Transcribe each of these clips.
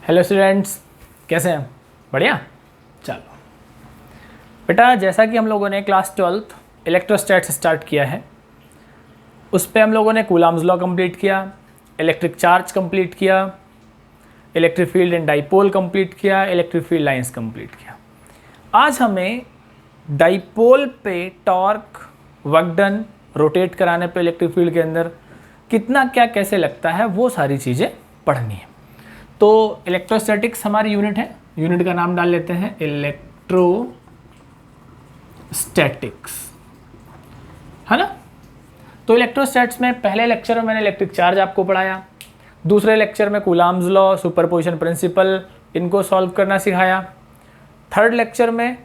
Hello students, कैसे हैं? बढ़िया। चलो बेटा, जैसा कि हम लोगों ने क्लास 12th इलेक्ट्रोस्टैट्स स्टार्ट किया है, उस पर हम लोगों ने कूलम्ब्स लॉ कंप्लीट किया, इलेक्ट्रिक चार्ज कंप्लीट किया, electric field and dipole complete किया, इलेक्ट्रिक फील्ड लाइंस कंप्लीट किया। आज हमें डाइपोल पे टॉर्क, वर्क डन, रोटेट कराने पे इलेक्ट्रिक फील्ड के अंदर कितना क्या कैसे लगता है, वो सारी चीज़ें पढ़नी है। तो इलेक्ट्रोस्टैटिक्स हमारी यूनिट है, यूनिट का नाम डाल लेते हैं इलेक्ट्रोस्टैटिक्स, है ना। तो इलेक्ट्रोस्टैट्स में पहले लेक्चर में मैंने इलेक्ट्रिक चार्ज आपको पढ़ाया, दूसरे लेक्चर में कूलम्ब्स लॉ, सुपरपोजिशन प्रिंसिपल, इनको सॉल्व करना सिखाया। थर्ड लेक्चर में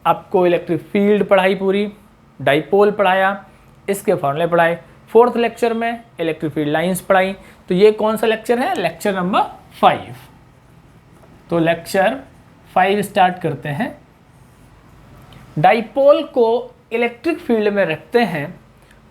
आपको इलेक्ट्रिक फील्ड पढ़ाई पूरी, डाइपोल पढ़ाया, इसके फॉर्मूले पढ़ाए। फोर्थ लेक्चर में इलेक्ट्रिक फील्ड लाइंस पढ़ाई। तो ये कौन सा लेक्चर है? Lecture number 5। तो लेक्चर 5 स्टार्ट करते हैं। डाइपोल को इलेक्ट्रिक फील्ड में रखते हैं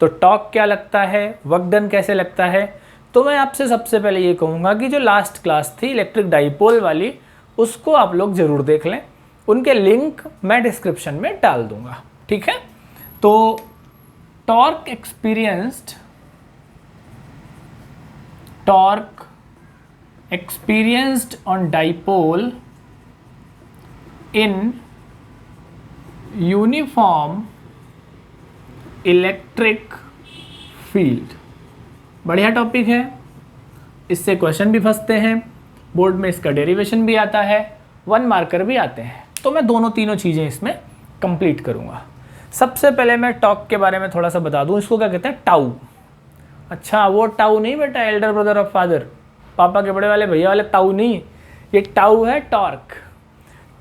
तो टॉर्क क्या लगता है, वर्क डन कैसे लगता है। तो मैं आपसे सबसे पहले ये कहूँगा कि जो लास्ट क्लास थी इलेक्ट्रिक डाइपोल वाली, उसको आप लोग ज़रूर देख लें, उनके लिंक मैं डिस्क्रिप्शन में डाल दूँगा, ठीक है। तो torque experienced on dipole in uniform electric field। बढ़िया टॉपिक है, इससे क्वेश्चन भी फंसते हैं, बोर्ड में इसका डेरिवेशन भी आता है, 1 मार्कर भी आते हैं। तो मैं दोनों तीनों चीज़ें इसमें कंप्लीट करूँगा। सबसे पहले मैं टॉर्क के बारे में थोड़ा सा बता दूँ, इसको क्या कहते हैं? टाउ। अच्छा, वो टाउ नहीं बेटा, एल्डर ब्रदर ऑफ फादर, पापा के बड़े वाले भैया वाले टाउ नहीं, ये टाउ है टॉर्क।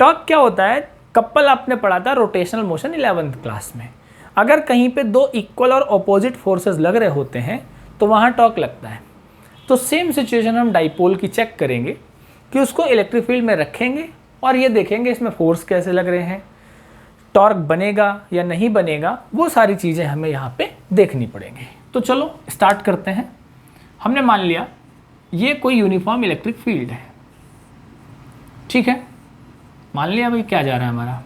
टॉर्क क्या होता है? कपल आपने पढ़ा था रोटेशनल मोशन 11th क्लास में। अगर कहीं पे दो इक्वल और ऑपोजिट फोर्सेस लग रहे होते हैं तो वहाँ टॉर्क लगता है। तो सेम सिचुएशन हम डाइपोल की चेक करेंगे कि उसको इलेक्ट्रिक फील्ड में रखेंगे और ये देखेंगे इसमें फोर्स कैसे लग रहे हैं, टॉर्क बनेगा या नहीं बनेगा, वो सारी चीज़ें हमें यहाँ पे देखनी पड़ेंगी। तो चलो स्टार्ट करते हैं। हमने मान लिया ये कोई यूनिफॉर्म इलेक्ट्रिक फील्ड है, ठीक है। मान लिया भाई क्या जा रहा है हमारा,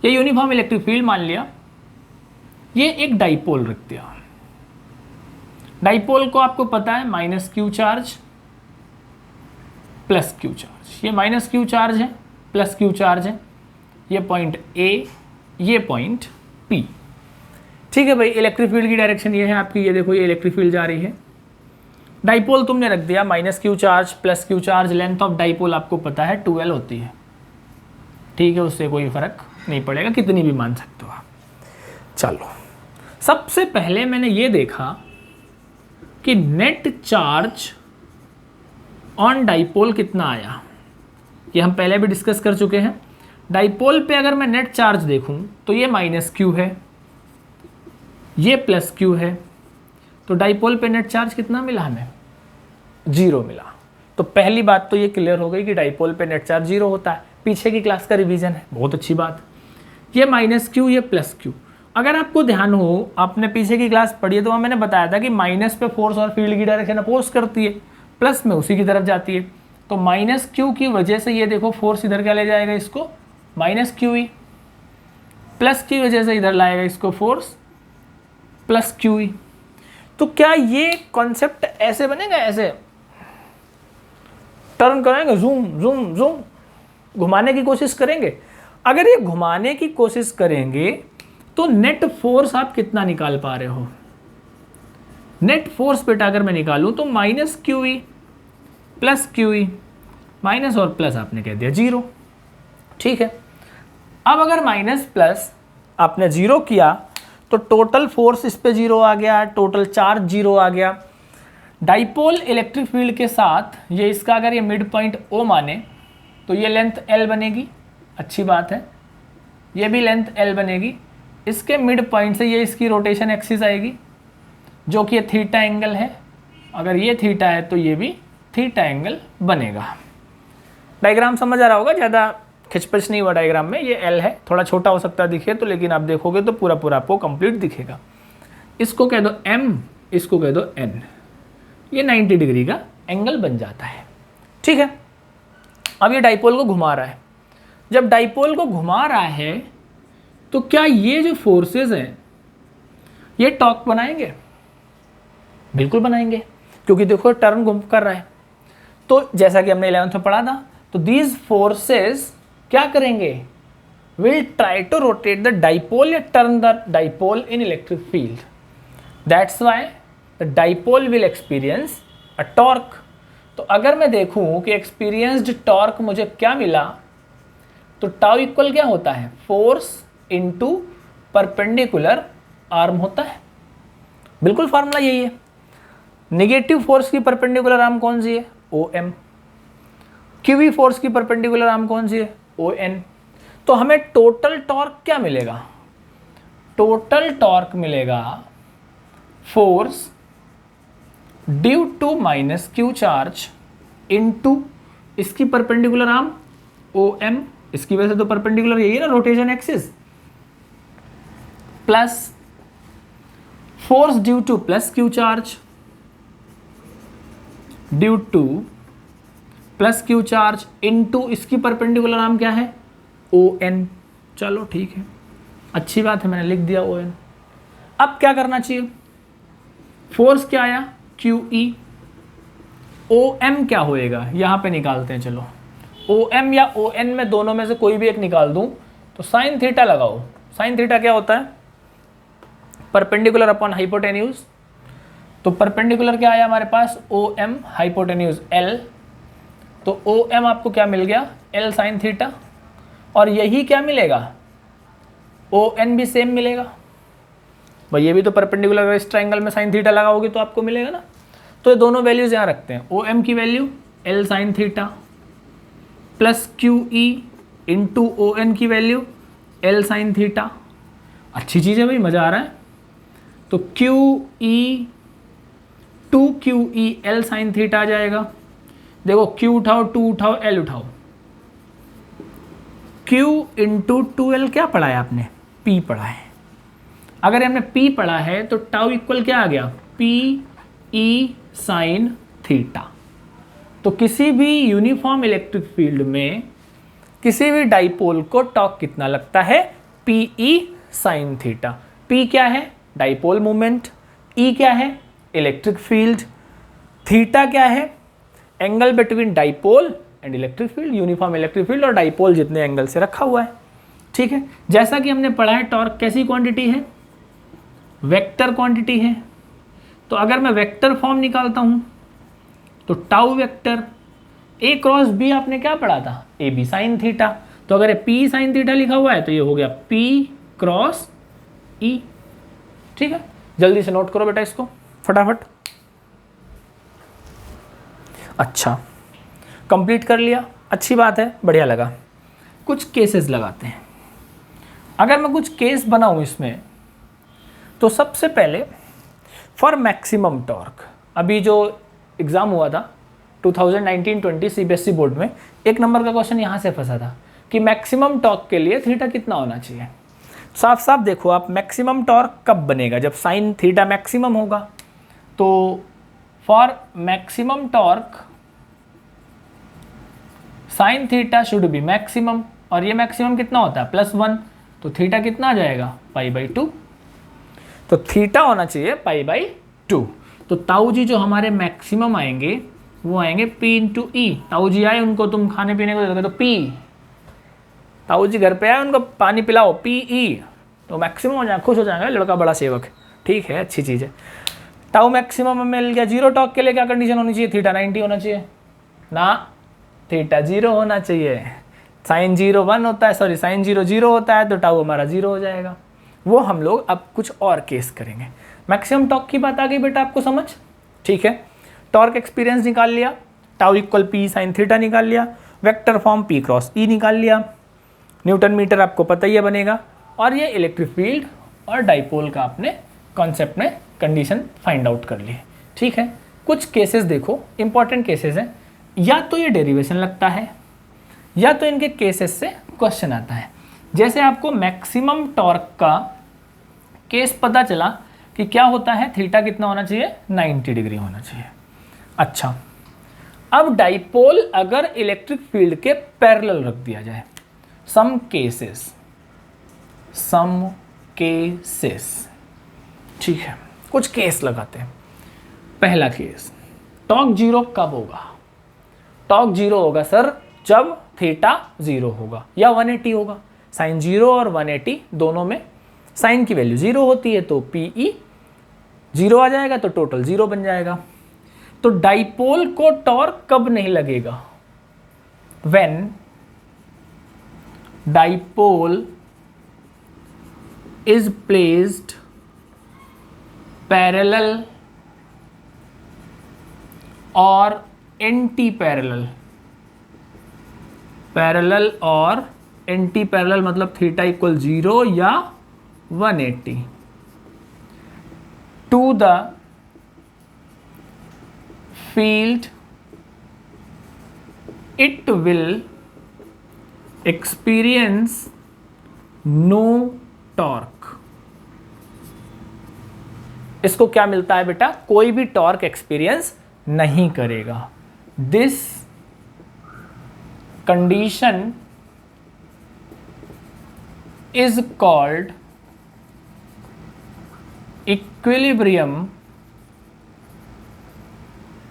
ये यूनिफॉर्म इलेक्ट्रिक फील्ड मान लिया। ये एक डाइपोल रख दिया। डाइपोल को आपको पता है minus Q charge plus Q charge, ये माइनस क्यू चार्ज है, प्लस क्यू चार्ज है, ये पॉइंट ए, ये पॉइंट पी, ठीक है भाई। इलेक्ट्रिक फील्ड की डायरेक्शन ये है आपकी, ये देखो ये इलेक्ट्रिक फील्ड जा रही है। डाइपोल तुमने रख दिया minus Q charge plus Q charge, length of dipole आपको पता है 12 होती है, ठीक है, उससे कोई फर्क नहीं पड़ेगा, कितनी भी मान सकते हो आप। चलो सबसे पहले मैंने ये देखा कि नेट चार्ज ऑन डाइपोल कितना आया, ये हम पहले भी डिस्कस कर चुके हैं। डाइपोल पे अगर मैं नेट चार्ज देखूं तो ये माइनस क्यू है, ये प्लस क्यू है, तो डाइपोल पे नेट चार्ज कितना मिला हमें? 0 मिला। तो पहली बात तो ये क्लियर हो गई कि डाइपोल पे नेट चार्ज 0 होता है। पीछे की क्लास का रिवीजन है, बहुत अच्छी बात। ये माइनस क्यू, ये प्लस क्यू। अगर आपको ध्यान हो, आपने पीछे की क्लास पढ़ी है तो वहाँ मैंने बताया था कि माइनस पे फोर्स और फील्ड की डायरेक्शन अपोज करती है, प्लस में उसी की तरफ जाती है। तो माइनस क्यू की वजह से ये देखो फोर्स इधर क्या ले जाएगा, इसको माइनस क्यू ई, प्लस की वजह से इधर लाएगा इसको फोर्स प्लस क्यू ई। तो क्या ये कॉन्सेप्ट ऐसे बनेगा, ऐसे टर्न करेंगे, जूम जूम जूम, घुमाने की कोशिश करेंगे। अगर ये घुमाने की कोशिश करेंगे तो नेट फोर्स आप कितना निकाल पा रहे हो? नेट फोर्स बेटा अगर मैं निकालूं तो minus Q E plus Q ई, माइनस और प्लस आपने कह दिया 0, ठीक है। अब अगर माइनस प्लस आपने 0 किया तो टोटल फोर्स इस पे 0 आ गया, टोटल चार्ज 0 आ गया। डाइपोल इलेक्ट्रिक फील्ड के साथ ये इसका अगर ये मिड पॉइंट O माने तो ये लेंथ L बनेगी, अच्छी बात है, ये भी लेंथ L बनेगी। इसके मिड पॉइंट से ये इसकी रोटेशन एक्सिस आएगी जो कि ये थीटा एंगल है, अगर ये थीटा है तो ये भी थीटा एंगल बनेगा। डायग्राम समझ आ रहा होगा, ज़्यादा खिचपिच नहीं हुआ डायग्राम में। ये L है, थोड़ा छोटा हो सकता है दिखे तो, लेकिन आप देखोगे तो पूरा पूरा आपको कंप्लीट दिखेगा। इसको कह दो M, इसको कह दो N, ये 90 डिग्री का एंगल बन जाता है, ठीक है। अब ये डाइपोल को घुमा रहा है। जब डाइपोल को घुमा रहा है तो क्या ये जो फोर्सेस हैं ये टॉर्क बनाएंगे? बिल्कुल बनाएंगे, क्योंकि देखो टर्न घूम कर रहा है। तो जैसा कि हमने 11th में पढ़ा था, तो दीज फोर्सेस क्या करेंगे? Will try to rotate the dipole या turn the dipole in electric field. That's why the dipole will experience a torque. तो अगर मैं देखूं कि एक्सपीरियंस्ड टॉर्क मुझे क्या मिला, तो टाउ इक्वल क्या होता है? फोर्स इनटू परपेंडिकुलर आर्म होता है। बिल्कुल फार्मूला यही है। नेगेटिव फोर्स की परपेंडिकुलर आर्म कौन सी है? OM। क्यूवी फोर्स की परपेंडिकुलर आर्म कौन सी है? ON। तो हमें टोटल टॉर्क क्या मिलेगा? टोटल टॉर्क मिलेगा force due to minus Q charge into इसकी परपेंडिकुलर आर्म OM, इसकी वजह से तो परपेंडिकुलर यही है ना, rotation axis, plus force due to plus Q charge due to plus Q charge into इसकी परपेंडिकुलर आर्म क्या है? ON। चलो ठीक है, अच्छी बात है, मैंने लिख दिया ON। अब क्या करना चाहिए? फोर्स क्या आया? QE। OM क्या होएगा? यहां पे निकालते हैं। चलो OM या ON में दोनों में से कोई भी एक निकाल दूं तो साइन थीटा लगाओ। साइन थीटा क्या होता है? Perpendicular upon hypotenuse. तो परपेंडिकुलर क्या आया हमारे पास? OM, hypotenuse L। तो OM आपको क्या मिल गया? L sine theta. और यही क्या मिलेगा? ON भी सेम मिलेगा भाई, ये भी तो परपेंडिकुलर, इस ट्रायंगल में साइन थीटा लगाओगे तो आपको मिलेगा ना। तो ये दोनों वैल्यूज यहाँ रखते हैं। OM की value L sine theta plus QE into ON की वैल्यू L साइन थीटा। अच्छी चीज़ है भाई, मज़ा आ रहा है। तो QE 2QE L sine theta आ जाएगा। देखो Q उठाओ, 2 उठाओ, L उठाओ। Q इंटू 2L क्या पढ़ा है आपने? P पढ़ा है। अगर हमने P पढ़ा है तो टाउ इक्वल क्या आ गया? PE sine theta. तो किसी भी यूनिफॉर्म इलेक्ट्रिक फील्ड में किसी भी डाइपोल को टॉर्क कितना लगता है? PE sine theta. P क्या है? Dipole moment. E क्या है? Electric field. थीटा क्या है? Angle between dipole and electric field, uniform electric field और डाइपोल जितने एंगल से रखा हुआ है। ठीक है, जैसा कि हमने पढ़ा है टॉर्क कैसी क्वांटिटी है? वेक्टर क्वांटिटी है। तो अगर मैं वेक्टर फॉर्म निकालता हूं तो tau vector A cross B आपने क्या पढ़ा था? AB sine theta. तो अगर P साइन थीटा लिखा हुआ है तो ये हो गया P क्रॉस E। ठीक है, जल्दी से नोट करो बेटा इसको फटाफट। अच्छा, कंप्लीट कर लिया, अच्छी बात है, बढ़िया लगा। कुछ केसेस लगाते हैं। अगर मैं कुछ केस बनाऊं इसमें, तो सबसे पहले फॉर मैक्सिमम टॉर्क, अभी जो एग्ज़ाम हुआ था 2019-20 CBSE बोर्ड में, 1 नंबर का क्वेश्चन यहाँ से फंसा था कि मैक्सिमम टॉर्क के लिए थीटा कितना होना चाहिए। साफ साफ देखो आप, मैक्सिमम टॉर्क कब बनेगा? जब साइन थीटा मैक्सिमम होगा। तो for maximum torque sine theta should be maximum, और ये मैक्सिमम कितना होता है? +1। तो थीटा कितना आ जाएगा? π/2। तो थीटा होना चाहिए π/2। तो ताऊ जी जो हमारे मैक्सिमम आएंगे वो आएंगे P इंटू ई। ताऊ जी आए, उनको तुम खाने पीने को दोगे तो P। ताऊ जी घर पे आए, उनको पानी पिलाओ, PE। तो मैक्सिमम हो जाए, खुश हो जाएगा, लड़का बड़ा सेवक। ठीक है, अच्छी चीज़ है। टाउ मैक्सिमम हमें मिल गया। 0 टॉर्क के लिए क्या कंडीशन होनी चाहिए? थीटा 90 होना चाहिए ना, थीटा 0 होना चाहिए। साइन 0 1 होता है, सॉरी साइन 0 0 होता है, तो टाउ हमारा 0 हो जाएगा। वो हम लोग अब कुछ और केस करेंगे। मैक्सिमम टॉर्क की बात आ गई बेटा आपको समझ? ठीक है, टॉर्क एक्सपीरियंस निकाल लिया, tau equal P sine theta निकाल लिया, vector form P cross E निकाल लिया, न्यूटन मीटर आपको पता ही है बनेगा, और ये इलेक्ट्रिक फील्ड और डाइपोल का आपने कॉन्सेप्ट में कंडीशन फाइंड आउट कर ली। ठीक है, कुछ केसेस देखो, इंपॉर्टेंट केसेस हैं, या तो ये डेरिवेशन लगता है या तो इनके केसेस से क्वेश्चन आता है। जैसे आपको मैक्सिमम टॉर्क का केस पता चला कि क्या होता है, थीटा कितना होना चाहिए? 90 डिग्री होना चाहिए। अच्छा, अब डाइपोल अगर इलेक्ट्रिक फील्ड के पैरेलल रख दिया जाए, सम केसेस, ठीक है, कुछ केस लगाते हैं। पहला केस, टॉर्क जीरो कब होगा? टॉर्क जीरो होगा सर जब थीटा जीरो होगा या 180 होगा। साइन जीरो और 180 दोनों में साइन की वैल्यू जीरो होती है, तो पीई जीरो आ जाएगा, तो टोटल जीरो बन जाएगा। तो डाइपोल को टॉर्क कब नहीं लगेगा? When dipole is placed parallel और एंटी पैरेलल। पैरेलल और एंटी पैरेलल मतलब थीटा इक्वल 0 या 180 to the field, it will experience no torque। इसको क्या मिलता है बेटा? कोई भी टॉर्क एक्सपीरियंस नहीं करेगा। This condition is called equilibrium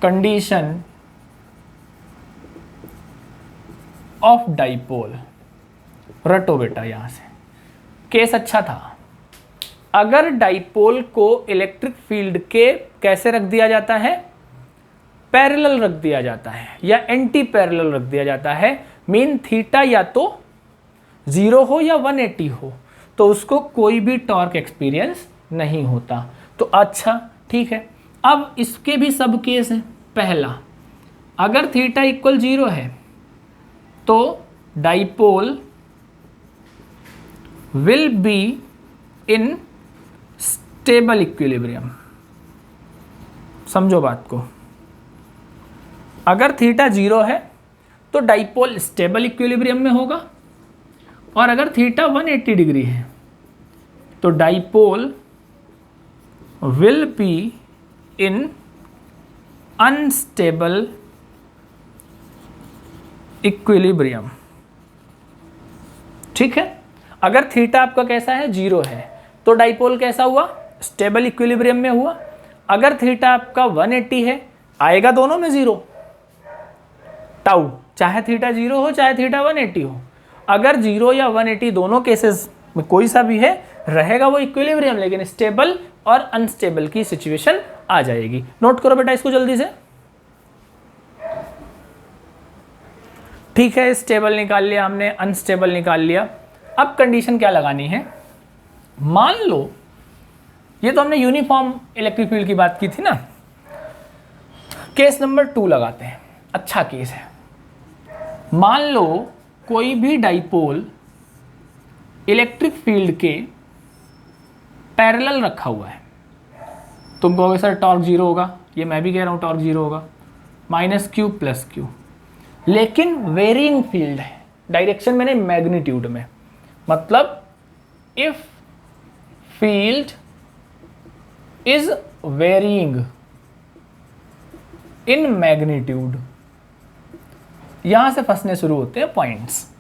condition of dipole. रटो बेटा यहां से, केस अच्छा था। अगर डाइपोल को इलेक्ट्रिक फील्ड के कैसे रख दिया जाता है? पैरेलल रख दिया जाता है या एंटी पैरेलल रख दिया जाता है, मीन थीटा या तो 0 हो या 180 हो, तो उसको कोई भी टॉर्क एक्सपीरियंस नहीं होता। तो अच्छा ठीक है, अब इसके भी सब केस हैं। पहला, अगर थीटा इक्वल 0 है तो dipole will be in stable equilibrium. समझो बात को, अगर थीटा 0 है तो डाइपोल स्टेबल इक्विलिब्रियम में होगा, और अगर थीटा 180 डिग्री है तो dipole will be in unstable equilibrium. ठीक है, अगर थीटा आपका कैसा है? 0 है, तो डाइपोल कैसा हुआ? स्टेबल इक्विलिब्रियम में हुआ। अगर थीटा आपका 180 है, आएगा दोनों में 0, टाउ, चाहे थीटा 0 हो चाहे थीटा 180 हो। अगर 0 या 180 दोनों केसेस में कोई सा भी है, रहेगा वो इक्विलिब्रियम, लेकिन स्टेबल और अनस्टेबल की सिचुएशन आ जाएगी। नोट करो बेटा इसको जल्दी से। ठीक है, स्टेबल निकाल लिया हमने, अनस्टेबल निकाल लिया। अब कंडीशन क्या लगानी है? मान लो, ये तो हमने यूनिफॉर्म इलेक्ट्रिक फील्ड की बात की थी ना। केस नंबर 2 लगाते हैं, अच्छा केस है। मान लो कोई भी डाइपोल इलेक्ट्रिक फील्ड के पैरेलल रखा हुआ है। तुम कहोगे सर टॉर्क 0 होगा, ये मैं भी कह रहा हूँ टॉर्क 0 होगा, -q + q, लेकिन वेरिंग फील्ड है। डायरेक्शन मैंने मैग्नीट्यूड में, मतलब if field is varying in magnitude, यहां से फंसने शुरू होते हैं पॉइंट्स।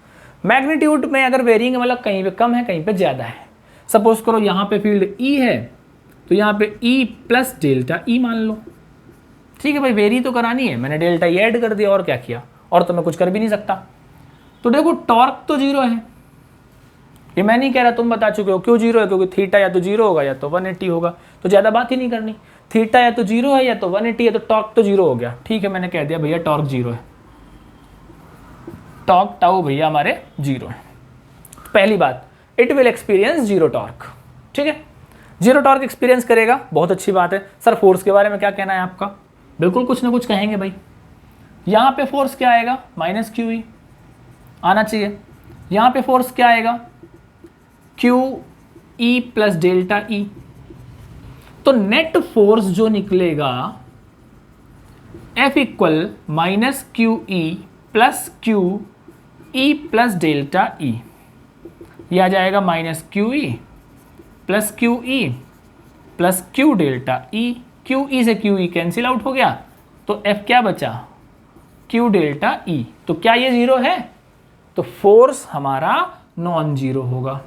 मैग्नीट्यूड में अगर वेरिंग मतलब कहीं पे कम है कहीं पे ज़्यादा है। सपोज करो यहाँ पे फील्ड E है, तो यहाँ पे E + डेल्टा E मान लो। ठीक है भाई, वेरी तो करानी है, मैंने डेल्टा E ऐड कर दिया, और क्या किया, और तो मैं कुछ कर भी नहीं सकता। तो देखो टॉर्क तो 0 है, ये मैं नहीं कह रहा, तुम बता चुके हो। क्यों 0 है? क्योंकि थीटा या तो 0 होगा या तो 180 होगा, तो ज़्यादा बात ही नहीं करनी। थीटा या तो 0 है या तो 180 है, तो टॉर्क तो 0 हो गया। ठीक है, मैंने कह दिया भैया टॉर्क 0 है, टॉर्क टाउ भैया हमारे 0 है। पहली बात, इट विल एक्सपीरियंस 0 टॉर्क। ठीक है, 0 टॉर्क एक्सपीरियंस करेगा, बहुत अच्छी बात है। सर फोर्स के बारे में क्या कहना है आपका? बिल्कुल कुछ ना कुछ कहेंगे भाई। यहाँ पे फोर्स क्या आएगा? -QE आना चाहिए। यहाँ पे फोर्स क्या आएगा? QE + delta E। तो नेट फोर्स जो निकलेगा F = -QE + QE + delta E। यह आ जाएगा -QE + QE + Q delta E। QE से QE कैंसिल आउट हो गया, तो F क्या बचा? Q delta E। तो क्या ये जीरो है? तो फोर्स हमारा नॉन जीरो होगा।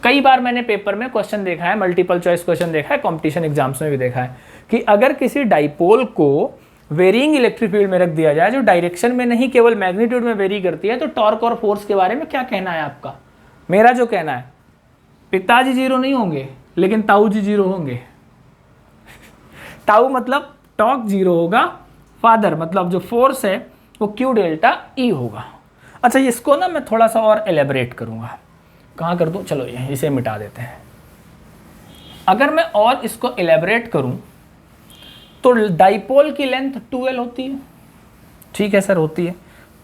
कई बार मैंने पेपर में क्वेश्चन देखा है, मल्टीपल चॉइस क्वेश्चन देखा है, कंपटीशन एग्जाम्स में भी देखा है कि अगर किसी डाइपोल को वेरिंग इलेक्ट्रिक फील्ड में रख दिया जाए जो डायरेक्शन में नहीं केवल मैग्नीट्यूड में वेरी करती है, तो टॉर्क और फोर्स के बारे में क्या कहना है आपका? मेरा जो कहना है, पिताजी जीरो नहीं होंगे लेकिन ताऊ जी जीरो होंगे। ताऊ मतलब टॉर्क जीरो होगा, फादर मतलब जो फोर्स है वो Q डेल्टा E होगा। अच्छा, इसको ना मैं थोड़ा सा और एलेबरेट करूंगा। कहाँ कर दूं? चलो इसे मिटा देते हैं। अगर मैं और इसको एलेबरेट करूं तो डाइपोल की लेंथ 2L होती है। ठीक है सर, होती है।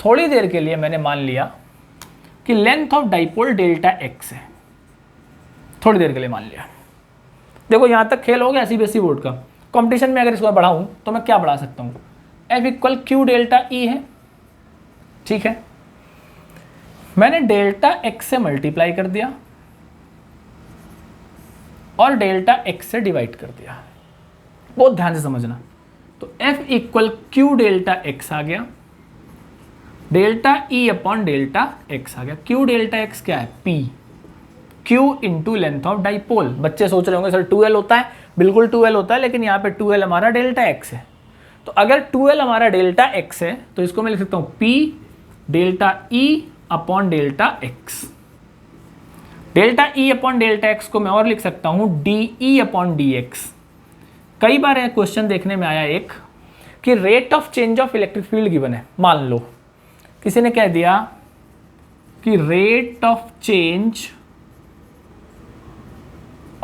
थोड़ी देर के लिए मैंने मान लिया कि length of dipole delta x है। थोड़ी देर के लिए मान लिया। देखो यहां तक खेल हो गया सीबीएसई बोर्ड का। कंपटीशन में अगर इसको बढ़ाऊं तो मैं क्या बढ़ा सकता हूं? F equal Q delta E है। ठीक है, मैंने डेल्टा x से मल्टीप्लाई कर दिया और डेल्टा x से डिवाइड कर दिया। बहुत ध्यान से समझना। तो F equal Q delta x आ गया, delta E upon delta x आ गया। Q डेल्टा x क्या है? P, Q into length of dipole. बच्चे सोच रहे होंगे सर 2L होता है। बिल्कुल 2L होता है, लेकिन यहाँ पे 2L हमारा डेल्टा x है। तो अगर 2L हमारा डेल्टा x है तो इसको मैं लिख सकता हूँ P delta E upon delta x। Delta E upon delta x को मैं और लिख सकता हूँ DE अपॉन dx। कई बार यह क्वेश्चन देखने में आया एक कि rate of change of electric field given है। मान लो किसी ने कह दिया कि rate of change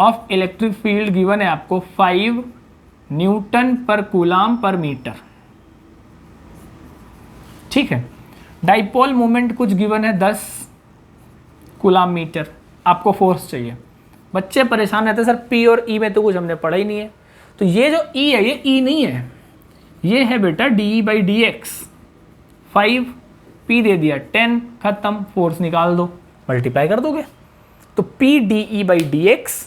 of electric field given है आपको 5 न्यूटन पर कूलाम पर मीटर। ठीक है, डाइपोल मोमेंट कुछ गिवन है 10 कूलाम मीटर। आपको फोर्स चाहिए। बच्चे परेशान रहते हैं सर P और E में तो कुछ हमने पढ़ा ही नहीं है। तो ये जो E है ये E नहीं है, ये है बेटा DE बाई dx। 5 P दे दिया 10, खत्म। फोर्स निकाल दो, मल्टीप्लाई कर दोगे तो P DE बाई dx।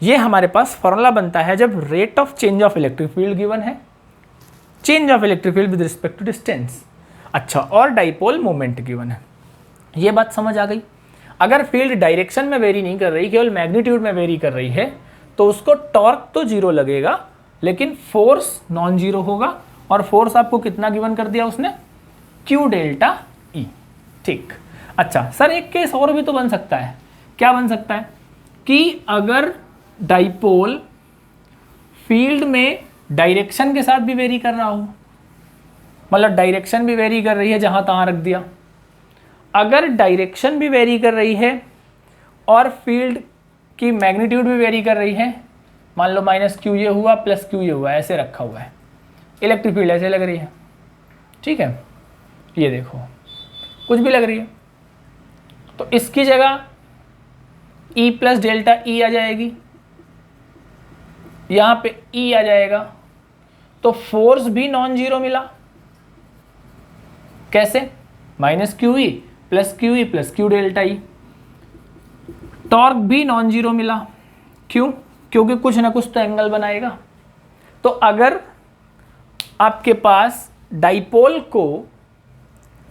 ये हमारे पास फॉर्मूला बनता है जब rate of change of electric field given है, change of electric field with respect to distance. अच्छा, और डाइपोल मोमेंट गिवन है। ये बात समझ आ गई। अगर फील्ड डायरेक्शन में वेरी नहीं कर रही, केवल मैग्नीट्यूड में वेरी कर रही है, तो उसको टॉर्क तो जीरो लगेगा लेकिन फोर्स नॉन जीरो होगा। और फोर्स आपको कितना गिवन कर दिया उसने? Q delta E। ठीक। अच्छा सर, एक केस और भी तो बन सकता है। क्या बन सकता है? कि अगर डाइपोल फील्ड में डायरेक्शन के साथ भी वेरी कर रहा हो, मतलब डायरेक्शन भी वेरी कर रही है, जहां तहां रख दिया। अगर डायरेक्शन भी वेरी कर रही है और फील्ड की मैग्नीट्यूड भी वेरी कर रही है, मान लो -Q ये हुआ प्लस Q ये हुआ, ऐसे रखा हुआ है, इलेक्ट्रिक फील्ड ऐसे लग रही है। ठीक है, ये देखो कुछ भी लग रही है, तो इसकी जगह E प्लस डेल्टा E आ जाएगी, यहां पे E आ जाएगा, तो फोर्स भी नॉन जीरो मिला। कैसे? -QE plus QE plus Q delta E। Torque भी नॉन जीरो मिला। क्यों? क्योंकि कुछ ना कुछ तो एंगल बनाएगा। तो अगर आपके पास डाइपोल को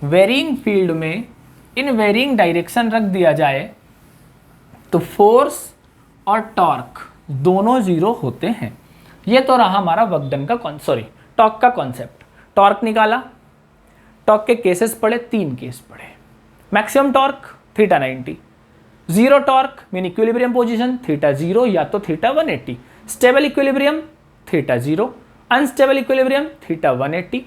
वेरिंग फील्ड में इन वेरिंग डायरेक्शन रख दिया जाए तो फोर्स और टॉर्क दोनों जीरो होते हैं। ये तो रहा हमारा वर्क डन का टॉर्क का कॉन्सेप्ट। टॉर्क निकाला, टॉर्क के केसेस पढ़े, 3 केस पढ़े। Maximum torque θ90, zero torque mean equilibrium position θ0 या तो θ180, स्टेबल इक्विलिब्रियम θ0, अनस्टेबल इक्विलिब्रियम θ180।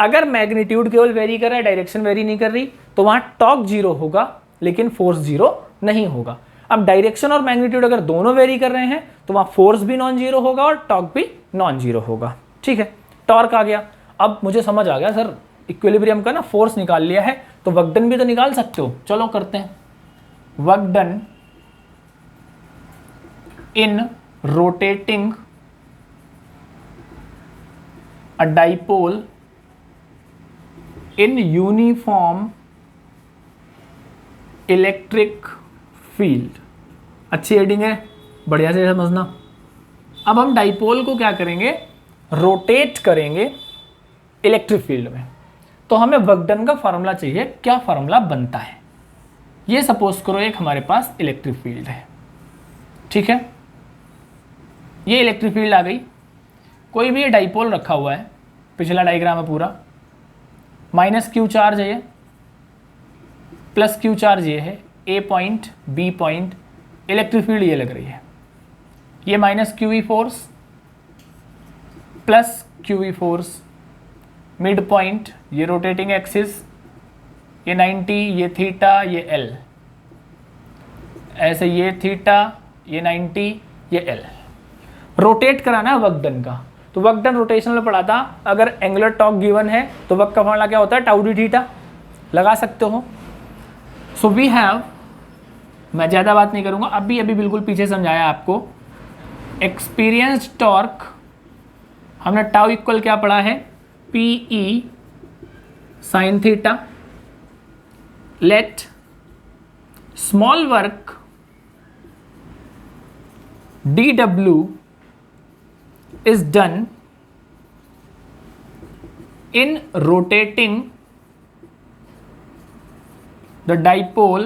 अगर मैग्नीट्यूड केवल वेरी कर रहा है, डायरेक्शन वेरी नहीं कर रही, तो वहां टॉर्क जीरो होगा लेकिन फोर्स जीरो नहीं होगा। अब डायरेक्शन और मैग्नीट्यूड अगर दोनों वेरी कर रहे हैं तो वहां फोर्स भी नॉन जीरो होगा और टॉर्क भी नॉन जीरो होगा। ठीक है, टॉर्क आ गया। अब मुझे समझ आ गया सर, इक्विलिब्रियम का ना फोर्स निकाल लिया है तो वर्क डन भी तो निकाल सकते हो। चलो करते हैं। Work done in rotating a dipole in uniform electric field. अच्छी हेडिंग है, बढ़िया से समझना। अब हम डाइपोल को क्या करेंगे? रोटेट करेंगे इलेक्ट्रिक फील्ड में। तो हमें वर्क डन का फार्मूला चाहिए, क्या फार्मूला बनता है। ये सपोज करो एक हमारे पास इलेक्ट्रिक फील्ड है, ठीक है, ये इलेक्ट्रिक फील्ड आ गई। कोई भी ये डाइपोल रखा हुआ है, पिछला डायग्राम है पूरा, माइनस क्यू चार्ज है ये, प्लस क्यू चार्ज ये है, A point B point, electric field ये लग रही है, ये minus Q E force plus Q E force, mid point ये रोटेटिंग एक्सिस, ये 90, ये थीटा, ये एल, ऐसे ये थीटा, ये 90, ये एल। रोटेट कराना है वर्क डन का। तो वर्क डन रोटेशन में पढ़ा था, अगर एंगुलर टॉर्क गिवन है तो वर्क का फॉर्मूला क्या होता है, टाउ डी थीटा, लगा सकते हो। सो वी हैव, मैं ज़्यादा बात नहीं करूँगा, अभी बिल्कुल पीछे समझाया आपको, एक्सपीरियंस्ड टॉर्क, हमने टाउ इक्वल क्या पढ़ा है, P E sine theta, let small work dw is done in rotating the dipole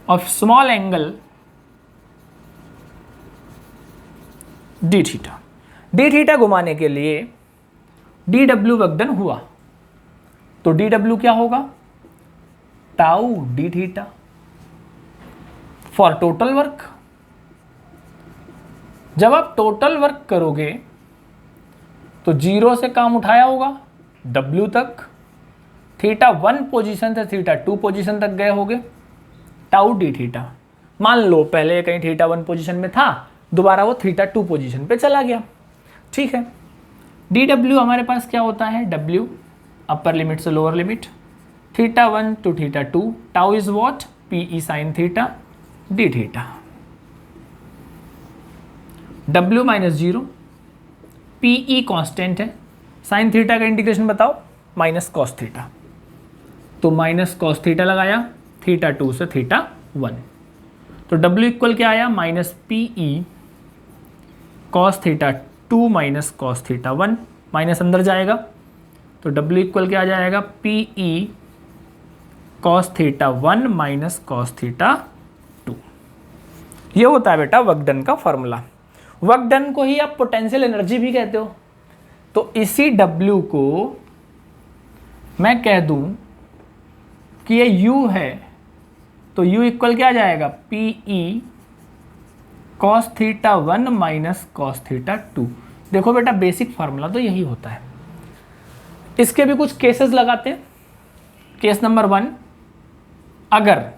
of small angle d theta। d theta घुमाने के लिए dw वर्क डन हुआ, तो dw क्या होगा, tau d theta for total work. जब आप total work करोगे तो जीरो से काम उठाया होगा W तक, थीटा 1 पोजीशन से थीटा 2 पोजीशन तक गए होगे, टाउ डी थीटा। मान लो पहले कहीं थीटा 1 पोजीशन में था, दोबारा वो थीटा 2 पोजीशन पे चला गया, ठीक है। DW हमारे पास क्या होता है, W अपर लिमिट से lower limit, theta 1 to theta 2, tau is what, PE sine theta d theta. W minus zero, PE constant है, साइन थीटा का इंटीग्रेशन बताओ, माइनस कॉस थीटा, तो माइनस कॉस थीटा लगाया, थीटा 2 से theta 1, तो W equal क्या आया, minus PE cos theta 2 minus cos theta 1, minus अंदर जाएगा, तो W इक्वल क्या आ जाएगा, PE cos theta 1 minus cos theta 2। ये होता है बेटा वर्क डन का फॉर्मूला। वर्क डन को ही आप पोटेंशियल एनर्जी भी कहते हो। तो इसी W को मैं कह दूं कि ये U है, तो U इक्वल क्या आ जाएगा, PE cos theta 1 minus cos theta 2। देखो बेटा बेसिक फार्मूला तो यही होता है। इसके भी कुछ केसेस लगाते हैं। केस नंबर 1, अगर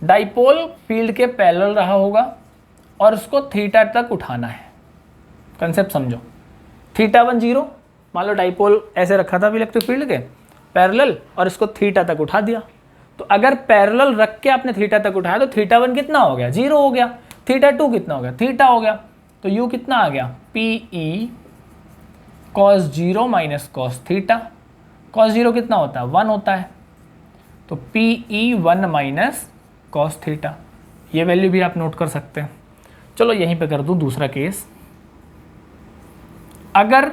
डाइपोल फील्ड के पैरेलल रहा होगा और उसको थीटा तक उठाना है, कंसेप्ट समझो, थीटा 1 0, मान लो डाइपोल ऐसे रखा था इलेक्ट्रिक फील्ड के पैरेलल और इसको थीटा तक उठा दिया, तो अगर पैरेलल रख के आपने थीटा तक उठाया तो थीटा 1 कितना हो गया, 0 हो गया, थीटा 2 कितना हो गया, थीटा हो गया, तो U कितना आ गया, PE cos 0 minus cos theta, cos 0 कितना होता है, 1 होता है, तो PE 1 माइनस कॉस थीटा। ये वैल्यू भी आप नोट कर सकते हैं। चलो यहीं पे कर दूं दूसरा केस, अगर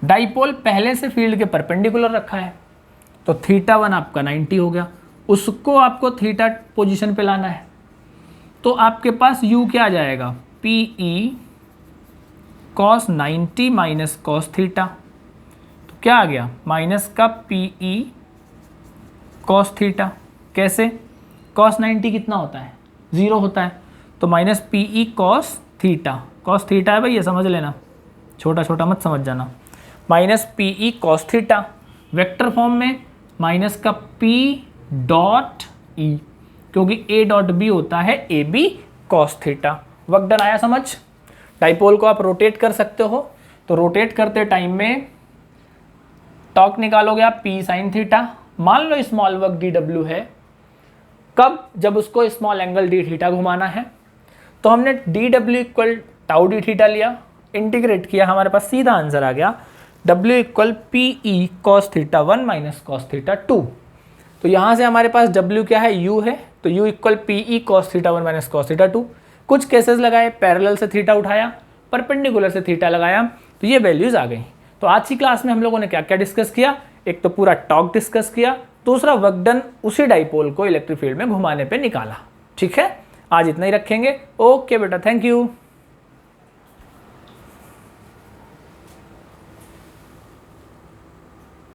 डाइपोल पहले से फील्ड के परपेंडिकुलर रखा है तो थीटा 1 आपका 90 हो गया, उसको आपको थीटा पोजीशन पे लाना है, तो आपके पास U क्या आ जाएगा, PE cos 90 minus cos theta, तो क्या आ गया, माइनस का PE कॉस थीटा। कैसे, कॉस 90 कितना होता है, 0 होता है, तो minus PE cos theta, cos theta है भाई, ये समझ लेना, छोटा छोटा मत समझ जाना, minus PE cos theta, vector form में माइनस का P डॉट E, क्योंकि A डॉट B होता है AB cos theta. Work done आया समझ। डाइपोल को आप रोटेट कर सकते हो, तो रोटेट करते टाइम में टॉर्क निकालोगे आप P साइन थीटा, मान लो स्मॉल वर्क DW है, कब, जब उसको स्मॉल एंगल डी थीटा घुमाना है, तो हमने DW equal tau D theta लिया, इंटीग्रेट किया, हमारे पास सीधा आंसर आ गया W equal PE cos theta 1 minus cos theta 2। तो यहाँ से हमारे पास W क्या है, U है, तो U equal PE cos theta 1 minus cos theta 2। कुछ केसेस लगाए, पैरेलल से थीटा उठाया, परपेंडिकुलर से थीटा लगाया तो ये वैल्यूज आ गई। तो आज की क्लास में हम लोगों ने क्या क्या डिस्कस किया, एक तो पूरा टॉर्क डिस्कस किया, दूसरा वर्क डन उसी डाइपोल को इलेक्ट्रिक फील्ड में घुमाने पे निकाला। ठीक है, आज इतना ही रखेंगे। ओके बेटा, थैंक यू।